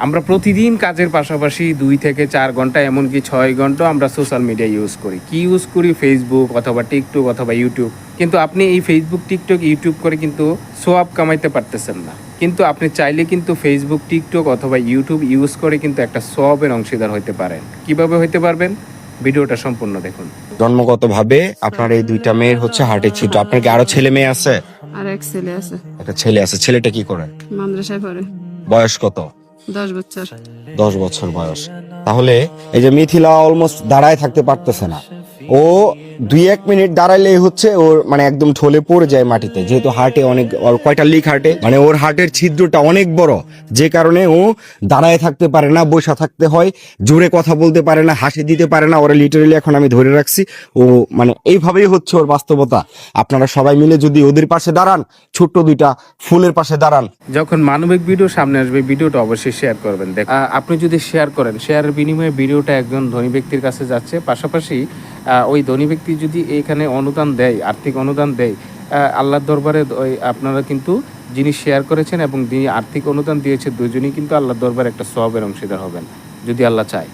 আমরা প্রতিদিন কাজের পাশাপাশি 2 থেকে 4 ঘন্টা এমনকি 6 ঘন্টা আমরা সোশ্যাল মিডিয়া ইউজ করি। কি ইউজ করি? ফেসবুক অথবা টিকটক অথবা ইউটিউব। কিন্তু আপনি এই ফেসবুক, টিকটক, ইউটিউব করে কিন্তু সোয়াব কামাইতে পারতেছেন না। কিন্তু আপনি চাইলে কিন্তু ফেসবুক, টিকটক অথবা ইউটিউব ইউজ করে কিন্তু একটা সোয়াবের অংশীদার হইতে পারেন। কিভাবে হইতে পারবেন? ভিডিওটা সম্পূর্ণ দেখুন। জন্মগতভাবে আপনার এই দুইটা মেয়ের হচ্ছে হার্টের ছিদ্র। আপনার কি আরো ছেলে মেয়ে আছে? আর এক ছেলে আছে, একটা ছেলে আছে। ছেলেটা কি করে? মাদ্রাসায় পড়ে। বয়স কত? 10 বছর। 10 বছর বয়স। তাহলে এই যে মিথিলা অলমোস্ট দাঁড়ায় থাকতে পারতেছে না। ও 2-1 মিনিট দাঁড়াইলেই হচ্ছে ওর মানে একদম ঢলে পড়ে যায় মাটিতে, যেহেতু হার্টে অনেক, ওর কয়টা লিক হার্টে, মানে ওর হার্টের ছিদ্রটা অনেক বড়, যে কারণে ও দাঁড়ায় থাকতে পারে না, বসে থাকতে হয়, জোরে কথা বলতে পারে না, হাসি দিতে পারে না। ওরা লিটারেলি এখন আমি ধরে রাখছি, ও মানে এইভাবেই হচ্ছে ওর বাস্তবতা। আপনারা সবাই মিলে যদি ওদের পাশে দাঁড়ান, ছোট্ট দুইটা ফুলের পাশে দাঁড়ান। যখন মানবিক ভিডিও সামনে আসবে, ভিডিওটা অবশ্যই শেয়ার করবেন। আপনি যদি শেয়ার করেন, শেয়ারের বিনিময়ে ভিডিওটা একজন ধনী ব্যক্তির কাছে যাচ্ছে। পাশাপাশি ওই ধনী ব্যক্তি যদি এখানে অনুদান দেয়, আর্থিক অনুদান দেয়, আল্লাহর দরবারে ওই আপনারা কিন্তু যিনি শেয়ার করেছেন এবং যিনি আর্থিক অনুদান দিয়েছে, দুজনই কিন্তু আল্লাহর দরবারে একটা সওয়াবের অংশীদার হবেন, যদি আল্লাহ চায়।